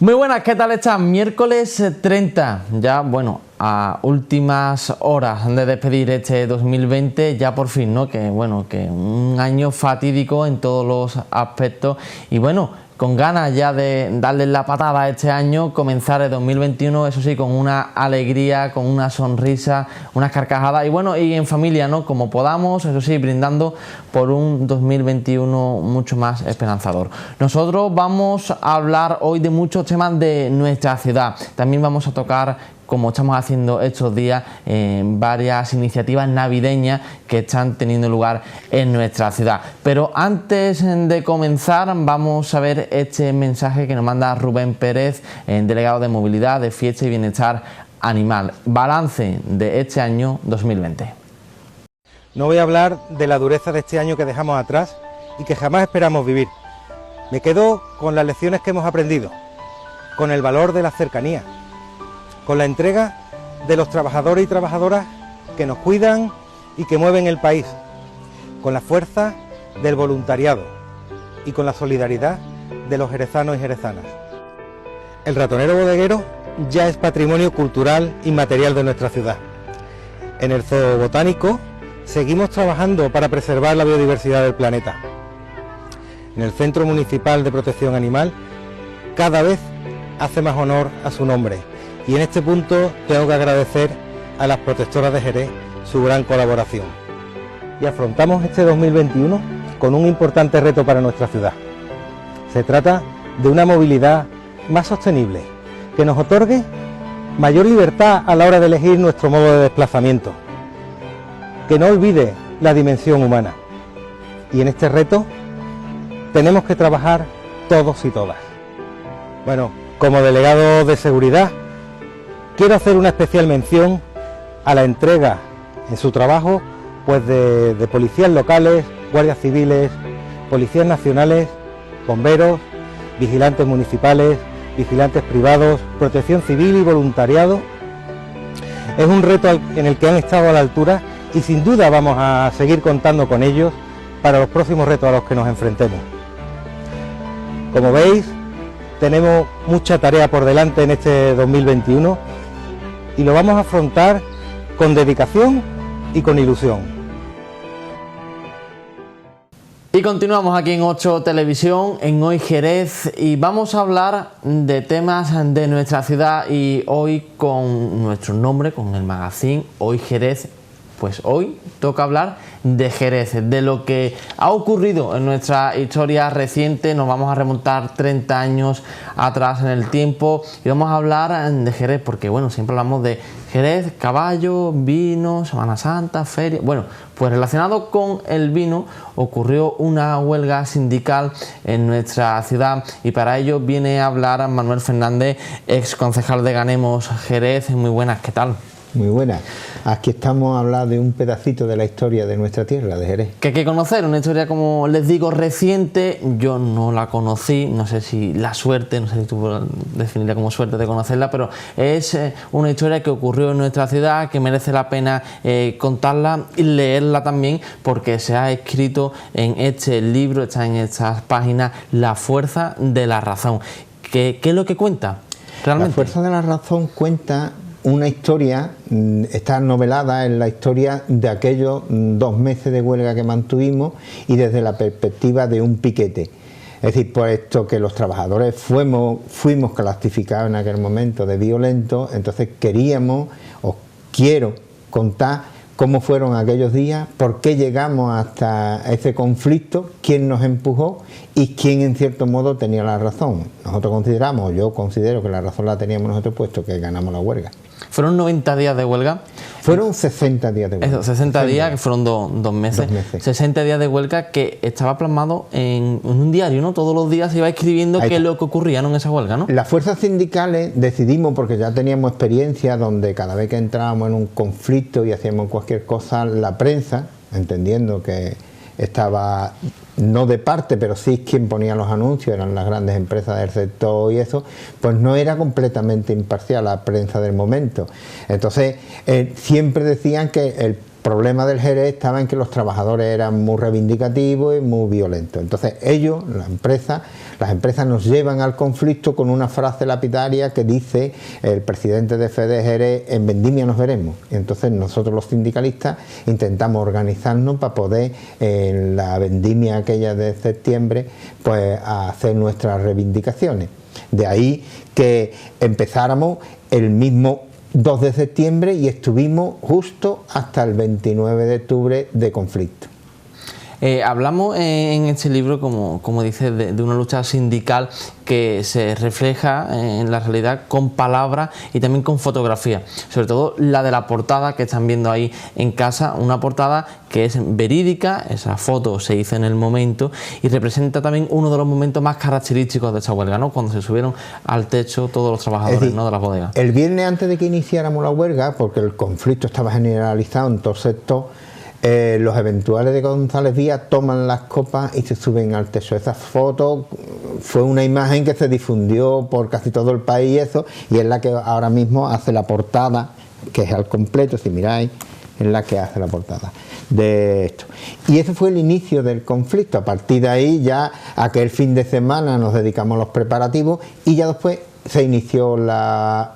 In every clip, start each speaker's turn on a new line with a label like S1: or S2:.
S1: Muy buenas, ¿qué tal están? Miércoles 30, ya bueno, a últimas horas de despedir este 2020, ya por fin, ¿no? Que bueno, que un año fatídico en todos los aspectos y bueno, con ganas ya de darle la patada a este año, comenzar el 2021, eso sí, con una alegría, con una sonrisa, unas carcajadas y bueno, y en familia, ¿no? Como podamos, eso sí, brindando por un 2021 mucho más esperanzador. Nosotros vamos a hablar hoy de muchos temas de nuestra ciudad, también vamos a tocar, como estamos haciendo estos días, varias iniciativas navideñas que están teniendo lugar en nuestra ciudad. Pero antes de comenzar vamos a ver este mensaje que nos manda Rubén Pérez, delegado de Movilidad, de Fiesta y Bienestar Animal. Balance de este año 2020.
S2: No voy a hablar de la dureza de este año que dejamos atrás y que jamás esperamos vivir. Me quedo con las lecciones que hemos aprendido, con el valor de la cercanía, con la entrega de los trabajadores y trabajadoras que nos cuidan y que mueven el país, con la fuerza del voluntariado y con la solidaridad de los jerezanos y jerezanas. El ratonero bodeguero ya es patrimonio cultural inmaterial de nuestra ciudad. En el Zoo Botánico seguimos trabajando para preservar la biodiversidad del planeta. En el Centro Municipal de Protección Animal cada vez hace más honor a su nombre. Y en este punto tengo que agradecer a las protectoras de Jerez su gran colaboración. Y afrontamos este 2021 con un importante reto para nuestra ciudad. Se trata de una movilidad más sostenible, que nos otorgue mayor libertad a la hora de elegir nuestro modo de desplazamiento, que no olvide la dimensión humana. Y en este reto tenemos que trabajar todos y todas. Bueno, como delegado de seguridad, quiero hacer una especial mención a la entrega en su trabajo pues de policías locales, guardias civiles, policías nacionales, bomberos, vigilantes municipales, vigilantes privados, protección civil y voluntariado. Es un reto en el que han estado a la altura y sin duda vamos a seguir contando con ellos para los próximos retos a los que nos enfrentemos. Como veis, tenemos mucha tarea por delante en este 2021 y lo vamos a afrontar con dedicación y con ilusión.
S1: Y continuamos aquí en 8 Televisión, en Hoy Jerez, y vamos a hablar de temas de nuestra ciudad y hoy con nuestro nombre, con el magazine Hoy Jerez. Pues hoy toca hablar de Jerez, de lo que ha ocurrido en nuestra historia reciente. Nos vamos a remontar 30 años atrás en el tiempo y vamos a hablar de Jerez porque bueno, siempre hablamos de Jerez, caballo, vino, Semana Santa, feria. Bueno, pues relacionado con el vino ocurrió una huelga sindical en nuestra ciudad y para ello viene a hablar Manuel Fernández, ex concejal de Ganemos Jerez. Muy buenas, ¿qué tal?
S3: Muy buenas. Aquí estamos a hablar de un pedacito de la historia de nuestra tierra, de Jerez.
S1: Que hay que conocer, una historia, como les digo, reciente. Yo no la conocí, no sé si la suerte, no sé si tú definirías como suerte de conocerla, pero es una historia que ocurrió en nuestra ciudad, que merece la pena contarla y leerla también, porque se ha escrito en este libro, está en estas páginas, La fuerza de la razón. ¿Qué es lo que cuenta realmente?
S3: La fuerza de la razón cuenta una historia, está novelada en la historia de aquellos 2 meses de huelga que mantuvimos y desde la perspectiva de un piquete. Es decir, puesto que los trabajadores fuimos clasificados en aquel momento de violentos, entonces quiero contar cómo fueron aquellos días, por qué llegamos hasta ese conflicto, quién nos empujó y quién en cierto modo tenía la razón. Yo considero que la razón la teníamos nosotros puesto que ganamos la huelga.
S1: ¿Fueron 90 días de huelga?
S3: Fueron 60 días de huelga.
S1: Eso, 60 días, que fueron dos meses. 60 días de huelga que estaba plasmado en un diario, ¿no? Todos los días se iba escribiendo qué es lo que ocurría, ¿no? En esa huelga, ¿no?
S3: Las fuerzas sindicales decidimos, porque ya teníamos experiencia donde cada vez que entrábamos en un conflicto y hacíamos cualquier cosa, la prensa, entendiendo que estaba no de parte, pero sí quien ponía los anuncios, eran las grandes empresas del sector y eso, pues no era completamente imparcial la prensa del momento. Entonces siempre decían que el problema del Jerez estaba en que los trabajadores eran muy reivindicativos y muy violentos. Entonces ellos, las empresas nos llevan al conflicto con una frase lapidaria que dice el presidente de Fede Jerez: en vendimia nos veremos. Y entonces nosotros los sindicalistas intentamos organizarnos para poder en la vendimia aquella de septiembre pues hacer nuestras reivindicaciones. De ahí que empezáramos el mismo 2 de septiembre y estuvimos justo hasta el 29 de octubre de conflicto.
S1: Hablamos en este libro, como dices, de una lucha sindical que se refleja en la realidad con palabras y también con fotografía, sobre todo la de la portada que están viendo ahí en casa, una portada que es verídica, esa foto se hizo en el momento y representa también uno de los momentos más característicos de esta huelga, ¿no? Cuando se subieron al techo todos los trabajadores, es decir, ¿no?, de las bodegas.
S3: El viernes antes de que iniciáramos la huelga, porque el conflicto estaba generalizado en todo el sector, los eventuales de González Vías toman las copas y se suben al techo. Esa foto fue una imagen que se difundió por casi todo el país y es la que ahora mismo hace la portada, que es al completo, si miráis, es la que hace la portada de esto. Y ese fue el inicio del conflicto. A partir de ahí ya aquel fin de semana nos dedicamos a los preparativos y ya después se inició la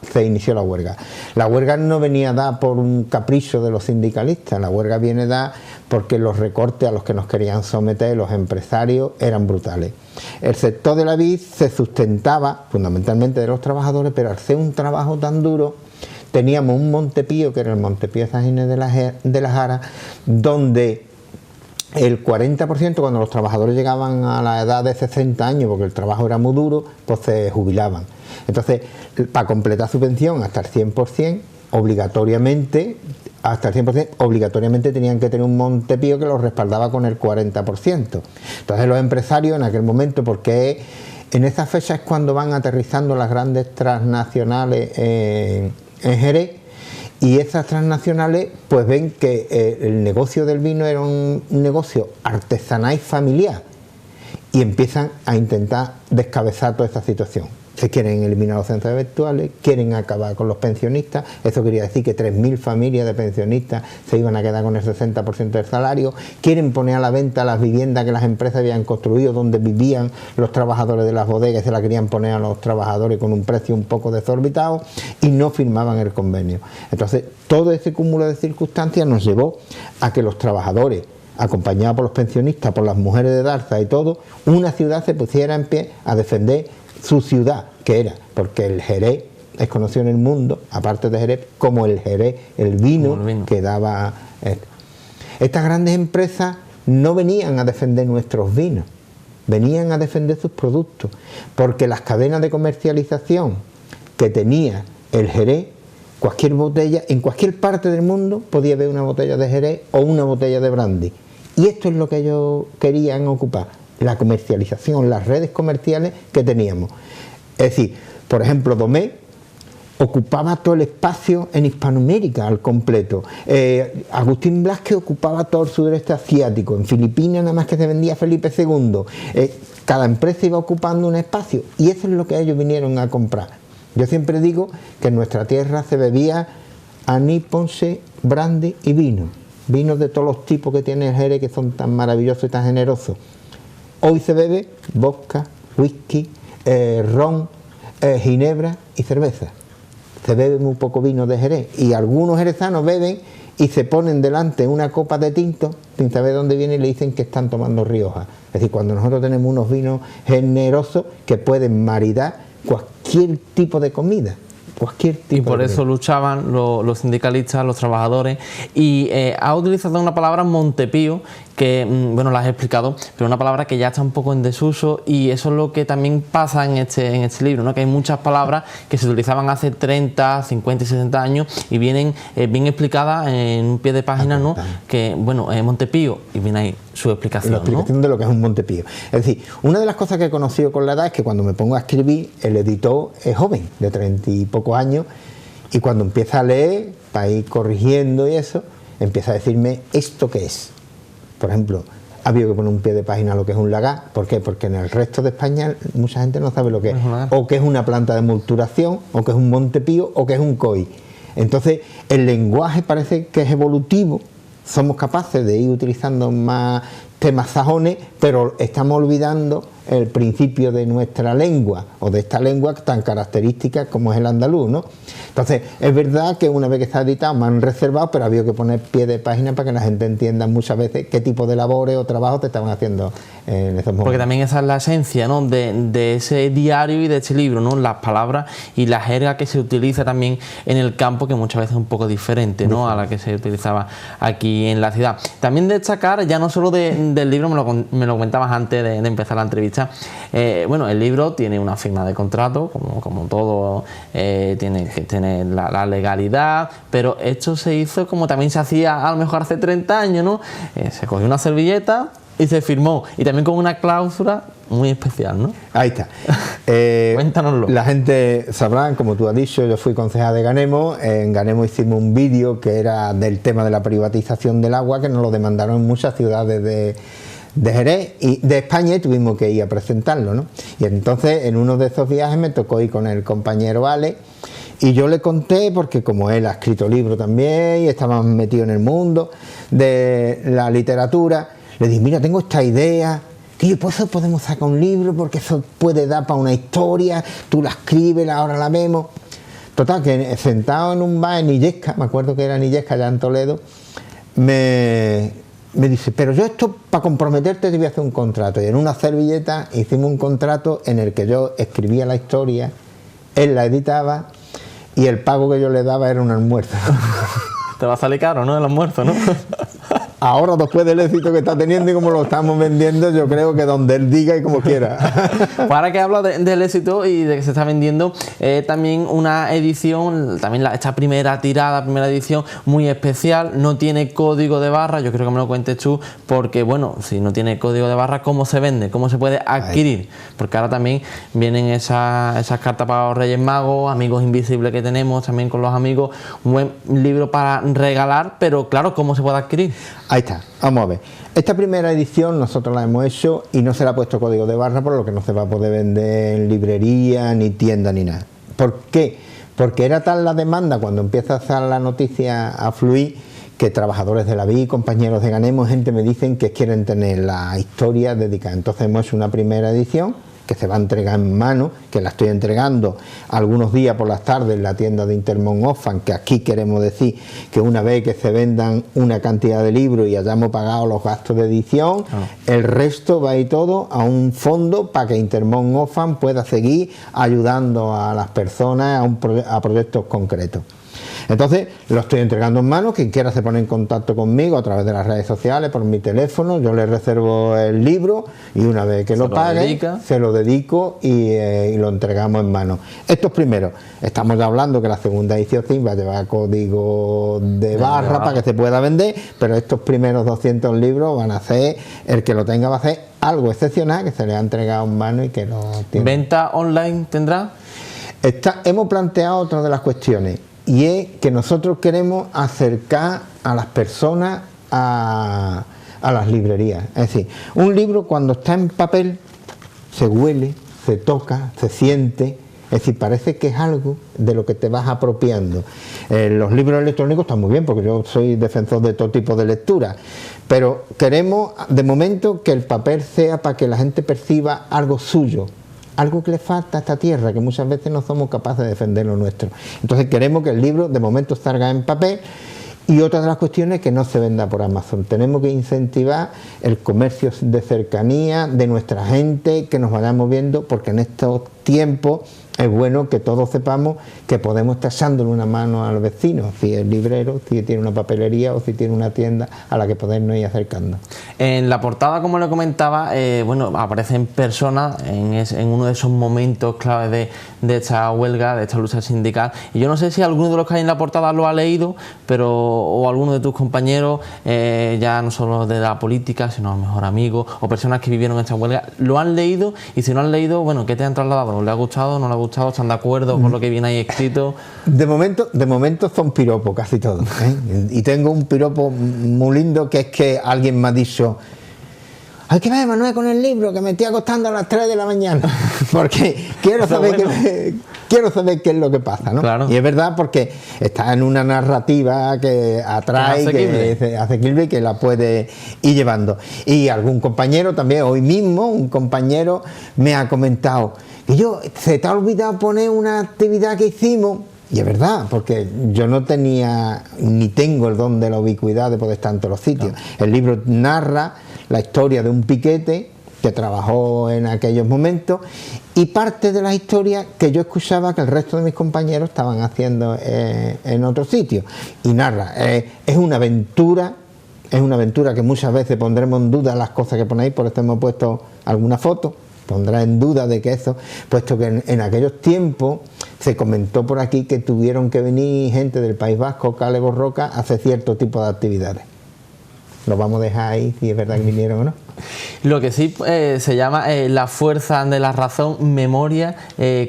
S3: huelga. La huelga no venía dada por un capricho de los sindicalistas, la huelga viene dada porque los recortes a los que nos querían someter los empresarios eran brutales. El sector de la vid se sustentaba fundamentalmente de los trabajadores, pero al ser un trabajo tan duro, teníamos un Montepío, que era el Montepío San Ginés de la Jara, donde el 40%, cuando los trabajadores llegaban a la edad de 60 años, porque el trabajo era muy duro, pues se jubilaban. Entonces, para completar su pensión hasta el 100%, obligatoriamente tenían que tener un Montepío que los respaldaba con el 40%. Entonces los empresarios en aquel momento, porque en esa fecha es cuando van aterrizando las grandes transnacionales en Jerez, y esas transnacionales pues ven que el negocio del vino era un negocio artesanal y familiar, y empiezan a intentar descabezar toda esta situación. Se quieren eliminar los centros virtuales, quieren acabar con los pensionistas. Eso quería decir que 3.000 familias de pensionistas se iban a quedar con el 60% del salario. Quieren poner a la venta las viviendas que las empresas habían construido donde vivían los trabajadores de las bodegas, se las querían poner a los trabajadores con un precio un poco desorbitado y no firmaban el convenio. Entonces todo ese cúmulo de circunstancias nos llevó a que los trabajadores, acompañados por los pensionistas, por las mujeres de Darza y todo, una ciudad se pusiera en pie a defender su ciudad, que era, porque el Jerez es conocido en el mundo, aparte de Jerez, como el Jerez, el vino que daba. Estas grandes empresas no venían a defender nuestros vinos, venían a defender sus productos, porque las cadenas de comercialización que tenía el Jerez, cualquier botella, en cualquier parte del mundo podía haber una botella de Jerez o una botella de brandy, y esto es lo que ellos querían ocupar, la comercialización, las redes comerciales que teníamos. Es decir, por ejemplo, Domé ocupaba todo el espacio en Hispanoamérica al completo. Agustín Blasque ocupaba todo el sudeste asiático. En Filipinas nada más que se vendía Felipe II. Cada empresa iba ocupando un espacio y eso es lo que ellos vinieron a comprar. Yo siempre digo que en nuestra tierra se bebía aní, ponche, brandy y vino. Vinos de todos los tipos que tiene el Jerez, que son tan maravillosos y tan generosos. Hoy se bebe vodka, whisky, ron, ginebra y cerveza. Se bebe muy poco vino de Jerez y algunos jerezanos beben y se ponen delante una copa de tinto sin saber dónde viene y le dicen que están tomando Rioja. Es decir, cuando nosotros tenemos unos vinos generosos que pueden maridar cualquier tipo de comida.
S1: Y por eso luchaban los sindicalistas, los trabajadores, y ha utilizado una palabra Montepío que, bueno, la has explicado, pero una palabra que ya está un poco en desuso, y eso es lo que también pasa en este libro, ¿no? Que hay muchas palabras que se utilizaban hace 30, 50 y 60 años y vienen bien explicadas en un pie de página, ¿no? Que, bueno, Montepío, y viene ahí su explicación,
S3: la explicación, ¿no?, de lo que es un Montepío. Es decir, una de las cosas que he conocido con la edad es que cuando me pongo a escribir, el editor es joven, de 30 y pocos años, y cuando empieza a leer, para ir corrigiendo y eso, empieza a decirme esto qué es. Por ejemplo, ha habido que poner un pie de página a lo que es un lagar. ¿Por qué? Porque en el resto de España mucha gente no sabe lo que es. O que es una planta de multuración, o que es un Montepío, o que es un COI. Entonces, el lenguaje parece que es evolutivo somos capaces de ir utilizando más temas sajones, pero estamos olvidando el principio de nuestra lengua, o de esta lengua tan característica como es el andaluz, ¿no? Entonces, es verdad que una vez que está editado me han reservado, pero había que poner pie de página para que la gente entienda muchas veces qué tipo de labores o trabajos te estaban haciendo en esos momentos.
S1: Porque también esa es la esencia, ¿no?, de ese diario y de este libro, ¿no?, las palabras y la jerga que se utiliza también en el campo, que muchas veces es un poco diferente, ¿no?, a la que se utilizaba aquí en la ciudad. También destacar, ya no solo del libro, me lo comentabas antes de empezar la entrevista, bueno, el libro tiene una firma de contrato, como todo, tiene que tener la legalidad, pero esto se hizo como también se hacía a lo mejor hace 30 años, ¿no? Se cogió una servilleta y se firmó, y también con una cláusula muy especial, ¿no?
S3: Ahí está.
S1: Cuéntanoslo.
S3: La gente sabrá, como tú has dicho, yo fui concejal de Ganemos. En Ganemos hicimos un vídeo que era del tema de la privatización del agua, que nos lo demandaron en muchas ciudades de Jerez y de España, y tuvimos que ir a presentarlo, ¿no? Y entonces en uno de esos viajes me tocó ir con el compañero Ale, y yo le conté, porque como él ha escrito libros también y estaba metido en el mundo de la literatura, le dije, mira, tengo esta idea, que pues eso podemos sacar un libro, porque eso puede dar para una historia, tú la escribes, ahora la vemos. Total, que sentado en un bar en Illesca, me acuerdo que era en Illesca, allá en Toledo, me dice, pero yo esto, para comprometerte, te voy a hacer un contrato. Y en una servilleta hicimos un contrato en el que yo escribía la historia, él la editaba, y el pago que yo le daba era un almuerzo.
S1: Te va a salir caro, ¿no?, el almuerzo, ¿no?
S3: Ahora, después del éxito que está teniendo y como lo estamos vendiendo, yo creo que donde él diga y como quiera.
S1: Pues ahora que habla del éxito y de que se está vendiendo, también una edición, también esta primera tirada, primera edición, muy especial, no tiene código de barra. Yo creo que me lo cuentes tú, porque bueno, si no tiene código de barra, ¿cómo se vende? ¿Cómo se puede adquirir? Porque ahora también vienen esas cartas para los Reyes Magos, amigos invisibles que tenemos también con los amigos, un buen libro para regalar, pero claro, ¿cómo se puede adquirir?
S3: Ahí está, vamos a ver. Esta primera edición nosotros la hemos hecho y no se le ha puesto código de barra, por lo que no se va a poder vender en librería, ni tienda, ni nada. ¿Por qué? Porque era tal la demanda cuando empieza a hacer la noticia a fluir, que trabajadores de la VI, compañeros de Ganemos, gente me dicen que quieren tener la historia dedicada. Entonces hemos hecho una primera edición que se va a entregar en mano, que la estoy entregando algunos días por las tardes en la tienda de Intermón Oxfam, que aquí queremos decir que una vez que se vendan una cantidad de libros y hayamos pagado los gastos de edición, el resto va a ir todo a un fondo para que Intermón Oxfam pueda seguir ayudando a las personas a proyectos concretos. Entonces lo estoy entregando en mano. Quien quiera se pone en contacto conmigo a través de las redes sociales, por mi teléfono, yo le reservo el libro y una vez que lo pague se lo dedico y lo entregamos en mano. Estos primeros, estamos ya hablando que la segunda edición va a llevar código de barra para que se pueda vender, pero estos primeros 200 libros van a ser, el que lo tenga va a ser algo excepcional, que se le ha entregado en mano y que lo tiene.
S1: ¿Venta online tendrá?
S3: Hemos planteado otra de las cuestiones, y es que nosotros queremos acercar a las personas a las librerías. Es decir, un libro cuando está en papel se huele, se toca, se siente, es decir, parece que es algo de lo que te vas apropiando. Los libros electrónicos están muy bien, porque yo soy defensor de todo tipo de lectura, pero queremos de momento que el papel sea para que la gente perciba algo suyo, algo que le falta a esta tierra, que muchas veces no somos capaces de defender lo nuestro. Entonces queremos que el libro de momento salga en papel. Y otra de las cuestiones es que no se venda por Amazon. Tenemos que incentivar el comercio de cercanía de nuestra gente, que nos vayamos viendo, porque en estos tiempos es bueno que todos sepamos que podemos estar echándole una mano al vecino, si es librero, si tiene una papelería o si tiene una tienda a la que podernos ir acercando.
S1: En la portada, como le comentaba, bueno, aparecen personas en uno de esos momentos claves de esta huelga, de esta lucha sindical, y yo no sé si alguno de los que hay en la portada lo ha leído, pero o alguno de tus compañeros, ya no solo de la política, sino a lo mejor amigos o personas que vivieron esta huelga, lo han leído, y si no han leído, bueno, ¿qué te han trasladado? ¿Le ha gustado? ¿No le ha gustado? ¿Están de acuerdo con lo que viene ahí escrito?
S3: De momento son piropos casi todos, ¿eh? Y tengo un piropo muy lindo, que es que alguien me ha dicho: hay que ver, Manuel, con el libro, que me estoy acostando a las 3 de la mañana, porque quiero saber qué es lo que pasa, ¿no?
S1: Claro.
S3: Y es verdad, porque está en una narrativa que atrae, que es asequible y que la puede ir llevando. Y algún compañero también, hoy mismo, un compañero me ha comentado que se te ha olvidado poner una actividad que hicimos. Y es verdad, porque yo no tenía ni tengo el don de la ubicuidad de poder estar en todos los sitios. No. El libro narra la historia de un piquete que trabajó en aquellos momentos y parte de la historia que yo escuchaba que el resto de mis compañeros estaban haciendo en otros sitios. Y narra, es una aventura que muchas veces pondremos en duda las cosas que ponéis, por eso hemos puesto alguna foto. Pondrá en duda de que eso, puesto que en aquellos tiempos se comentó por aquí que tuvieron que venir gente del País Vasco, Cale Borroca, a hacer cierto tipo de actividades. Lo vamos a dejar ahí, si es verdad que vinieron o no.
S1: Lo que sí se llama la fuerza de la razón, memoria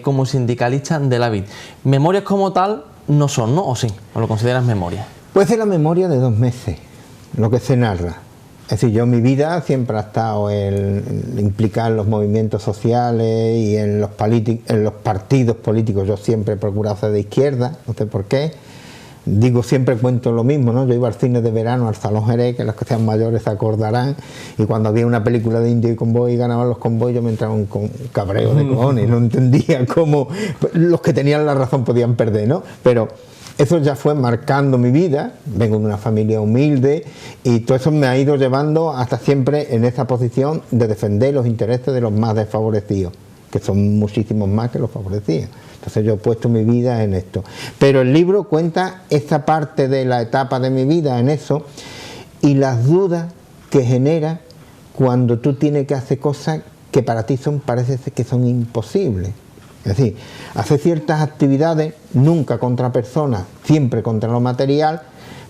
S1: como sindicalista de la vid. Memorias como tal no son, ¿no? ¿O sí? ¿O lo consideras memoria?
S3: Pues es la memoria de 2 meses, lo que se narra. Es decir, yo mi vida siempre ha estado implicada en los movimientos sociales y en los partidos políticos. Yo siempre he procurado ser de izquierda, no sé por qué. Digo, siempre cuento lo mismo, ¿no? Yo iba al cine de verano, al Salón Jerez, que los que sean mayores se acordarán, y cuando había una película de Indio y Convoy y ganaban los convoys, yo me entraba un cabreo de cojones, no entendía cómo los que tenían la razón podían perder, ¿no? Pero eso ya fue marcando mi vida, vengo de una familia humilde y todo eso me ha ido llevando hasta siempre en esa posición de defender los intereses de los más desfavorecidos, que son muchísimos más que los favorecidos. Entonces yo he puesto mi vida en esto. Pero el libro cuenta esta parte de la etapa de mi vida en eso y las dudas que genera cuando tú tienes que hacer cosas que para ti parece que son imposibles. Es decir, hacer ciertas actividades, nunca contra personas, siempre contra lo material,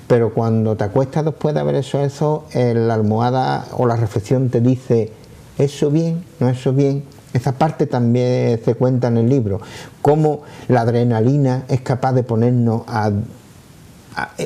S3: pero cuando te acuestas después de haber hecho eso, la almohada o la reflexión te dice, ¿eso bien? ¿No eso bien? Esa parte también se cuenta en el libro, cómo la adrenalina es capaz de ponernos a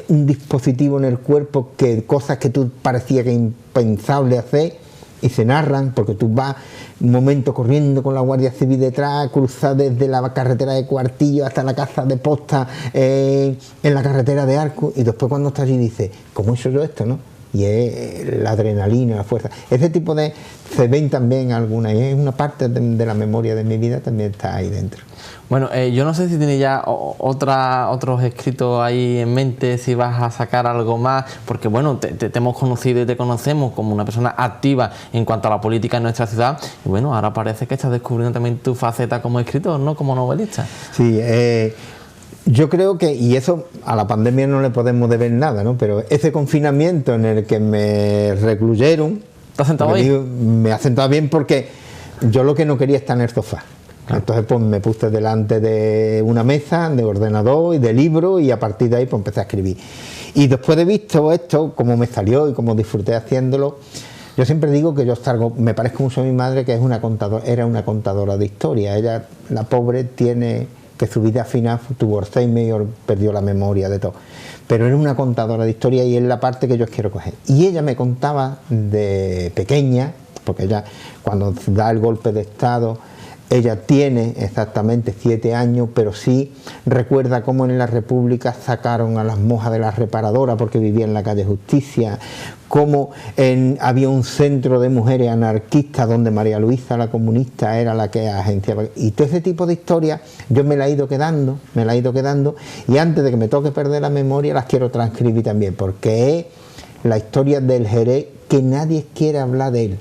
S3: un dispositivo en el cuerpo, que cosas que tú parecía que impensable hacer, y se narran, porque tú vas un momento corriendo con la Guardia Civil detrás, cruzas desde la carretera de Cuartillo hasta la casa de posta en la carretera de Arco, y después cuando estás allí dices, ¿cómo he hecho yo esto, no? Y es la adrenalina, la fuerza. Ese tipo de... se ven también algunas, y es una parte de la memoria de mi vida, también está ahí dentro.
S1: Bueno, yo no sé si tienes ya otros escritos ahí en mente, si vas a sacar algo más, porque bueno, te hemos conocido y te conocemos como una persona activa en cuanto a la política en nuestra ciudad, y bueno, ahora parece que estás descubriendo también tu faceta como escritor, ¿no? Como novelista.
S3: Sí, yo creo que, y eso a la pandemia no le podemos deber nada, ¿no? Pero ese confinamiento en el que me recluyeron,
S1: ¿te has sentado ahí?
S3: Me ha sentado bien, porque yo lo que no quería es estar en el sofá. Claro. Entonces pues me puse delante de una mesa, de ordenador y de libro, y a partir de ahí pues empecé a escribir. Y después de visto esto, cómo me salió y cómo disfruté haciéndolo, yo siempre digo que yo me parezco mucho a mi madre, que era una contadora de historia. Ella, la pobre, tiene que su vida final tuvo Alzheimer y perdió la memoria de todo. Pero era una contadora de historia y es la parte que yo quiero coger. Y ella me contaba de pequeña, porque ella cuando da el golpe de Estado, ella tiene exactamente 7 años, pero sí recuerda cómo en la República sacaron a las monjas de la reparadora porque vivía en la calle Justicia, cómo había un centro de mujeres anarquistas donde María Luisa, la comunista, era la que agenciaba. Y todo ese tipo de historias yo me la he ido quedando, y antes de que me toque perder la memoria las quiero transcribir también, porque es la historia del Jerez que nadie quiere hablar de él.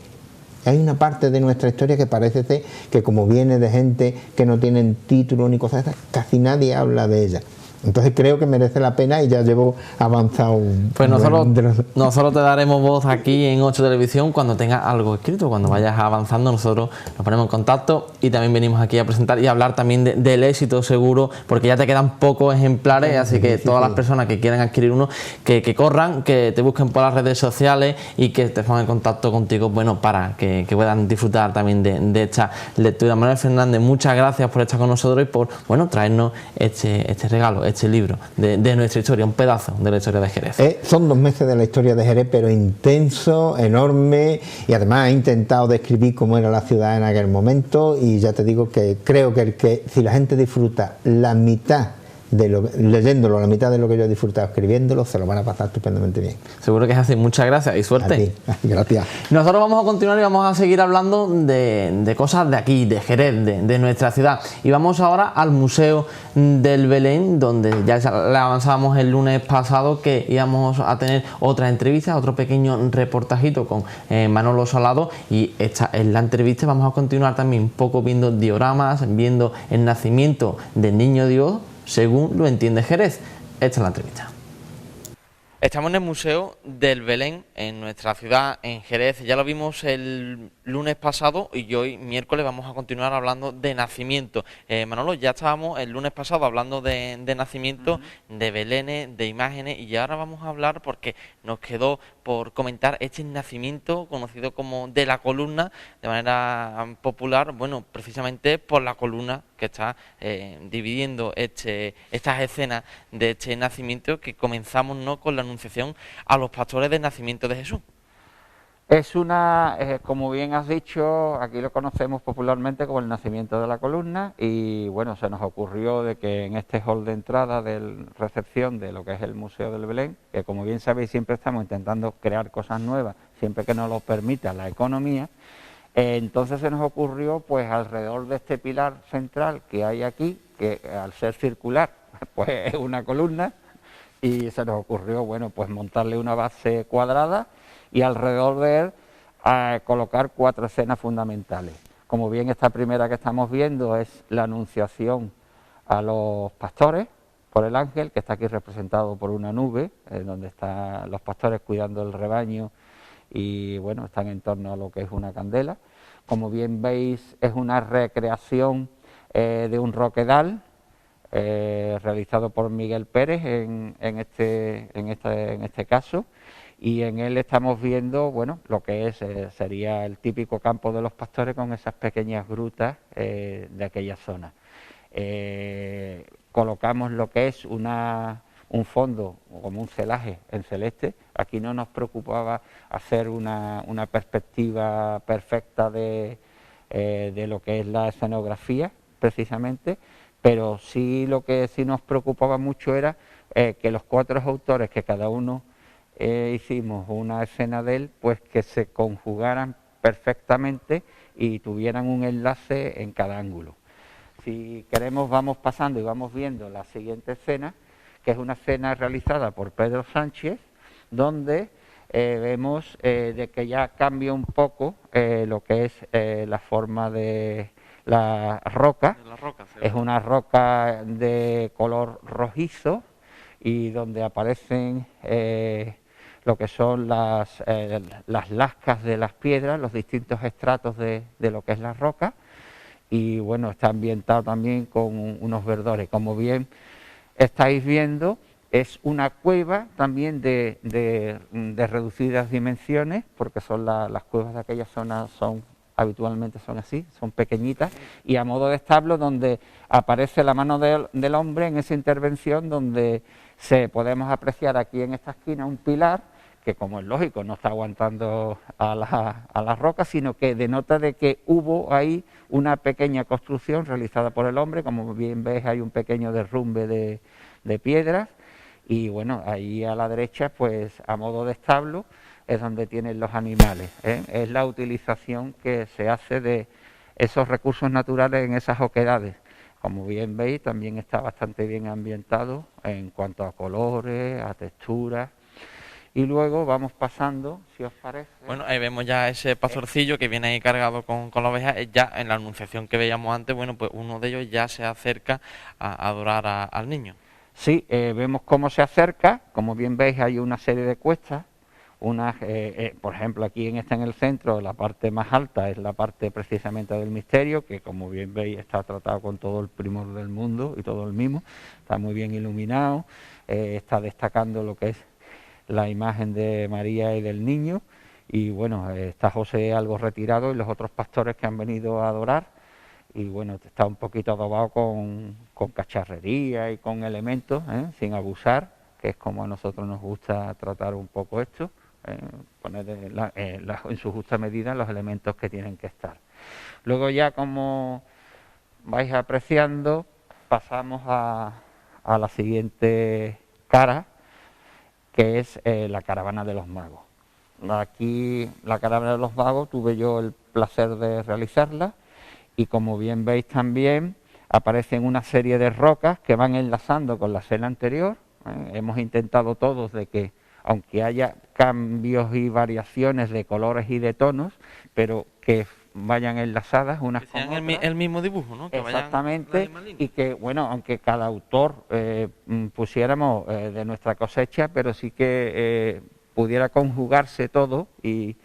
S3: Hay una parte de nuestra historia que parece ser que, como viene de gente que no tienen título ni cosas de esas, casi nadie habla de ella. Entonces creo que merece la pena y ya llevo avanzado.
S1: Pues nosotros te daremos voz aquí en 8 Televisión cuando tengas algo escrito, cuando vayas avanzando nosotros nos ponemos en contacto y también venimos aquí a presentar y hablar también del éxito seguro, porque ya te quedan pocos ejemplares, así que todas las personas que quieran adquirir uno, que corran, que te busquen por las redes sociales y que te pongan en contacto contigo, bueno, para que puedan disfrutar también de esta lectura. Manuel Fernández, muchas gracias por estar con nosotros y por, bueno, traernos este regalo, este libro de nuestra historia, un pedazo de la historia de Jerez.
S3: Son 2 meses de la historia de Jerez, pero intenso, enorme, y además he intentado describir cómo era la ciudad en aquel momento, y ya te digo que creo que si la gente disfruta la mitad leyéndolo, la mitad de lo que yo he disfrutado escribiéndolo, se lo van a pasar estupendamente bien.
S1: Seguro que es así. Muchas gracias y suerte.
S3: A ti. Gracias.
S1: Nosotros vamos a continuar y vamos a seguir hablando de cosas de aquí, de Jerez, de nuestra ciudad. Y vamos ahora al Museo del Belén, donde ya le avanzábamos el lunes pasado que íbamos a tener otra entrevista, otro pequeño reportajito con Manolo Salado, y esta es la entrevista. Vamos a continuar también un poco viendo dioramas, viendo el nacimiento del Niño Dios según lo entiende Jerez. Esta es la entrevista. Estamos en el Museo del Belén, en nuestra ciudad, en Jerez. Ya lo vimos el lunes pasado y hoy, miércoles, vamos a continuar hablando de nacimiento. Manolo, ya estábamos el lunes pasado hablando de nacimiento, de belenes, de imágenes, y ahora vamos a hablar, porque nos quedó por comentar este nacimiento conocido como de la columna, de manera popular, bueno, precisamente por la columna que está dividiendo estas escenas de este nacimiento, que comenzamos, ¿no?, con la anunciación a los pastores del nacimiento de Jesús.
S4: Es una, como bien has dicho, aquí lo conocemos popularmente como el nacimiento de la columna, y bueno, se nos ocurrió de que en este hall de entrada de recepción de lo que es el Museo del Belén, que como bien sabéis siempre estamos intentando crear cosas nuevas, siempre que nos lo permita la economía, entonces se nos ocurrió, pues alrededor de este pilar central que hay aquí, que al ser circular, pues es una columna, y se nos ocurrió, bueno, pues montarle una base cuadrada y alrededor de él colocar 4 escenas fundamentales. Como bien esta primera que estamos viendo es la anunciación a los pastores por el ángel, que está aquí representado por una nube, donde están los pastores cuidando el rebaño y bueno, están en torno a lo que es una candela. Como bien veis, es una recreación de un roquedal realizado por Miguel Pérez en este caso, y en él estamos viendo, bueno, lo que sería el típico campo de los pastores con esas pequeñas grutas de aquella zona. Colocamos lo que es un fondo como un celaje en celeste. Aquí no nos preocupaba hacer una perspectiva perfecta de lo que es la escenografía precisamente, pero sí lo que sí nos preocupaba mucho era que los 4 autores, que cada uno hicimos una escena de él, pues que se conjugaran perfectamente y tuvieran un enlace en cada ángulo. Si queremos, vamos pasando y vamos viendo la siguiente escena, que es una escena realizada por Pedro Sánchez, donde vemos de que ya cambia un poco lo que es la forma de la roca. Es una roca de color rojizo y donde aparecen lo que son las lascas de las piedras, los distintos estratos de lo que es la roca, y bueno, está ambientado también con unos verdores. Como bien estáis viendo, es una cueva también de reducidas dimensiones, porque son las cuevas de aquella zona habitualmente son así, son pequeñitas, y a modo de establo, donde aparece la mano del hombre en esa intervención, donde podemos apreciar aquí en esta esquina un pilar que, como es lógico, no está aguantando a las rocas, sino que denota de que hubo ahí una pequeña construcción realizada por el hombre. Como bien veis, hay un pequeño derrumbe de piedras, y bueno, ahí a la derecha, pues a modo de establo, es donde tienen los animales, ¿eh? Es la utilización que se hace de esos recursos naturales en esas oquedades. Como bien veis, también está bastante bien ambientado en cuanto a colores, a texturas. Y luego vamos pasando, si os parece.
S1: Bueno, ahí vemos ya ese pastorcillo que viene ahí cargado con la oveja. Ya en la anunciación que veíamos antes, bueno, pues uno de ellos ya se acerca a adorar al niño.
S4: Sí, vemos cómo se acerca. Como bien veis, hay una serie de cuestas. Por ejemplo, aquí en el centro, la parte más alta es la parte precisamente del misterio, que como bien veis está tratado con todo el primor del mundo y todo el mimo. Está muy bien iluminado, está destacando lo que es la imagen de María y del niño, y bueno, está José algo retirado y los otros pastores que han venido a adorar, y bueno, está un poquito adobado con cacharrería y con elementos, sin abusar, que es como a nosotros nos gusta tratar un poco esto, poner en su justa medida los elementos que tienen que estar. Luego ya, como vais apreciando, pasamos a la siguiente cara, que es la caravana de los magos. Aquí la caravana de los magos tuve yo el placer de realizarla, y como bien veis también aparecen una serie de rocas que van enlazando con la escena anterior. Hemos intentado todos de que, aunque haya cambios y variaciones de colores y de tonos, pero que vayan enlazadas unas con otras.
S1: El mismo dibujo, ¿no? Que
S4: exactamente, y que, bueno, aunque cada autor pusiéramos de nuestra cosecha, pero sí que pudiera conjugarse todo y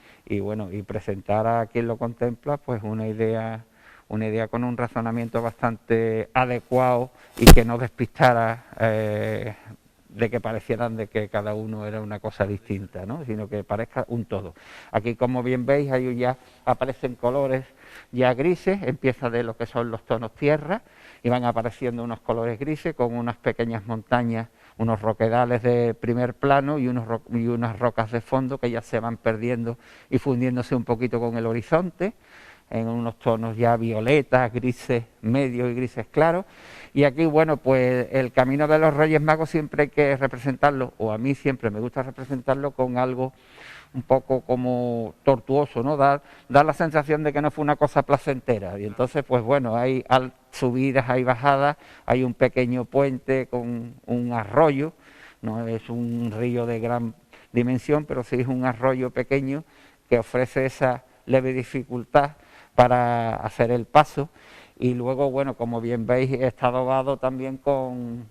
S4: bueno, y presentar a quien lo contempla pues una idea con un razonamiento bastante adecuado y que no despistara de que parecieran de que cada uno era una cosa distinta, ¿no? Sino que parezca un todo. Aquí, como bien veis, ahí ya aparecen colores ya grises, empieza de lo que son los tonos tierra y van apareciendo unos colores grises con unas pequeñas montañas, unos roquedales de primer plano y unas rocas de fondo que ya se van perdiendo y fundiéndose un poquito con el horizonte, en unos tonos ya violetas, grises medios y grises claros. Y aquí, bueno, pues el camino de los Reyes Magos siempre hay que representarlo, o a mí siempre me gusta representarlo con algo un poco como tortuoso, ¿no? Dar la sensación de que no fue una cosa placentera. Y entonces, pues bueno, hay subidas, hay bajadas, hay un pequeño puente con un arroyo, no es un río de gran dimensión, pero sí es un arroyo pequeño que ofrece esa leve dificultad para hacer el paso. Y luego, bueno, como bien veis, está adobado también con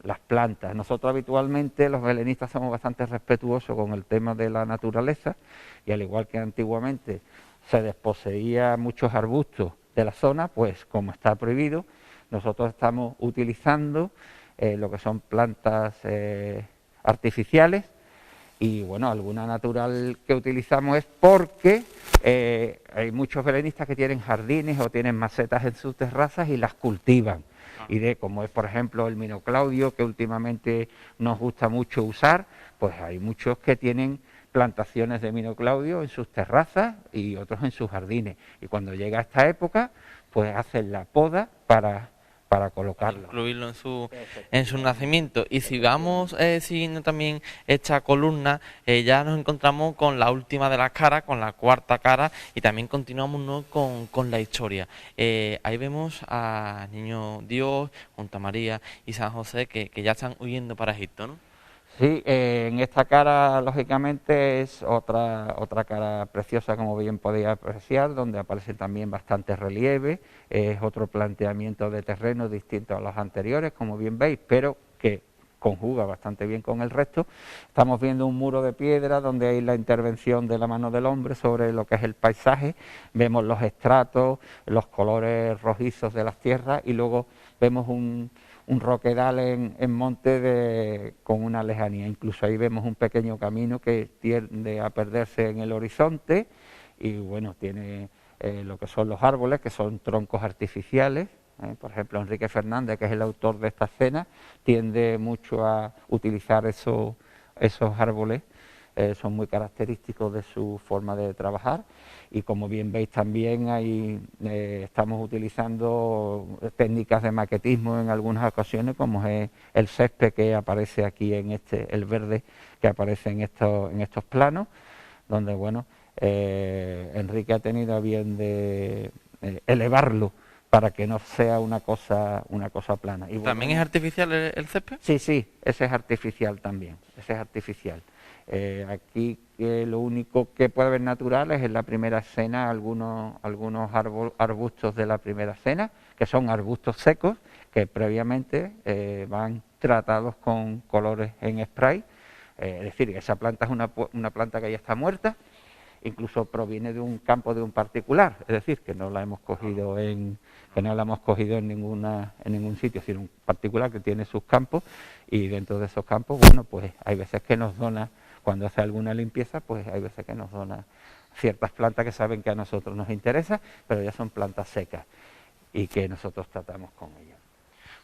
S4: las plantas. Nosotros habitualmente, los belenistas, somos bastante respetuosos con el tema de la naturaleza, y al igual que antiguamente se desposeía muchos arbustos de la zona, pues como está prohibido, nosotros estamos utilizando lo que son plantas artificiales. Y bueno, alguna natural que utilizamos es porque hay muchos belenistas que tienen jardines o tienen macetas en sus terrazas y las cultivan. Y como es, por ejemplo, el minoclaudio, que últimamente nos gusta mucho usar, pues hay muchos que tienen plantaciones de minoclaudio en sus terrazas y otros en sus jardines. Y cuando llega esta época, pues hacen la poda para colocarlo.
S1: Incluirlo en su nacimiento. Y si vamos siguiendo también esta columna, ya nos encontramos con la última de las caras, con la cuarta cara, y también continuamos, ¿no?, con la historia. Ahí vemos a Niño Dios, junto a María y San José, que ya están huyendo para Egipto, ¿no?
S4: Sí, en esta cara, lógicamente, es otra cara preciosa, como bien podéis apreciar, donde aparecen también bastantes relieves. Es otro planteamiento de terreno distinto a los anteriores, como bien veis, pero que conjuga bastante bien con el resto. Estamos viendo un muro de piedra donde hay la intervención de la mano del hombre sobre lo que es el paisaje. Vemos los estratos, los colores rojizos de las tierras, y luego vemos un roquedal en monte con una lejanía. Incluso ahí vemos un pequeño camino que tiende a perderse en el horizonte, y bueno, tiene lo que son los árboles, que son troncos artificiales. Por ejemplo, Enrique Fernández, que es el autor de esta escena, tiende mucho a utilizar esos árboles, son muy característicos de su forma de trabajar. Y como bien veis también estamos utilizando técnicas de maquetismo en algunas ocasiones, como es el césped que aparece aquí el verde que aparece en estos planos, donde bueno, Enrique ha tenido a bien de elevarlo para que no sea una cosa plana. Y
S1: ¿También es artificial el césped?
S4: Sí, ese es artificial también, ese es artificial. Aquí lo único que puede haber natural es en la primera escena algunos arbustos de la primera escena, que son arbustos secos, que previamente van tratados con colores en spray. Es decir, esa planta es una planta que ya está muerta, incluso proviene de un campo de un particular, es decir, que no la hemos cogido en ningún sitio, sino un particular que tiene sus campos, y dentro de esos campos, bueno, pues hay veces que nos dona, cuando hace alguna limpieza, pues hay veces que nos dona ciertas plantas que saben que a nosotros nos interesa, pero ya son plantas secas y que nosotros tratamos con ellas.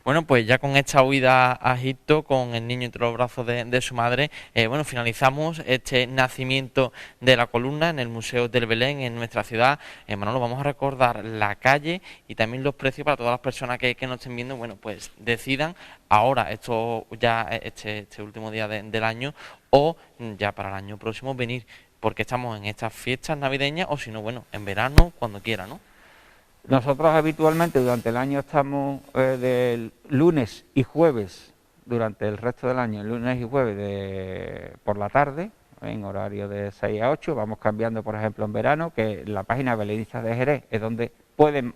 S1: Bueno, pues ya con esta huida a Egipto, con el niño entre los brazos de su madre, bueno, finalizamos este nacimiento de la columna en el Museo del Belén, en nuestra ciudad. Manolo, vamos a recordar la calle y también los precios para todas las personas que nos estén viendo. Bueno, pues decidan ahora, esto ya este último día del año, o ya para el año próximo venir, porque estamos en estas fiestas navideñas, o si no, bueno, en verano, cuando quiera, ¿no?
S4: Nosotros habitualmente durante el año estamos del lunes y jueves, durante el resto del año, lunes y jueves por la tarde, en horario de 6 a 8, vamos cambiando, por ejemplo, en verano, que la página Belenistas de Jerez es donde pueden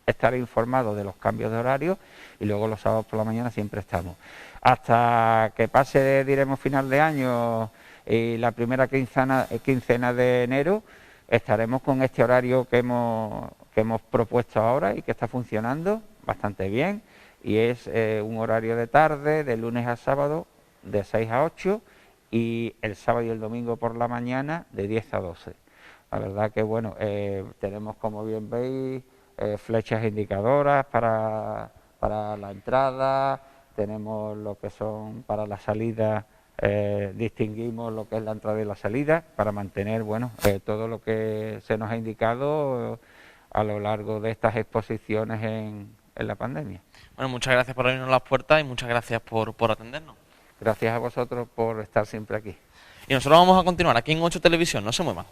S4: estar informados de los cambios de horario, y luego los sábados por la mañana siempre estamos. Hasta que pase, diremos, final de año y la primera quincena de enero, estaremos con este horario que hemos propuesto ahora y que está funcionando bastante bien, y es un horario de tarde, de lunes a sábado, de 6 a 8, y el sábado y el domingo por la mañana, de 10 a 12. La verdad que, bueno, tenemos, como bien veis, flechas indicadoras para la entrada, tenemos lo que son para la salida, distinguimos lo que es la entrada y la salida, para mantener, bueno, todo lo que se nos ha indicado a lo largo de estas exposiciones en la pandemia.
S1: Bueno, muchas gracias por abrirnos las puertas y muchas gracias por atendernos.
S4: Gracias a vosotros por estar siempre aquí.
S1: Y nosotros vamos a continuar aquí en 8 Televisión, no se muevan.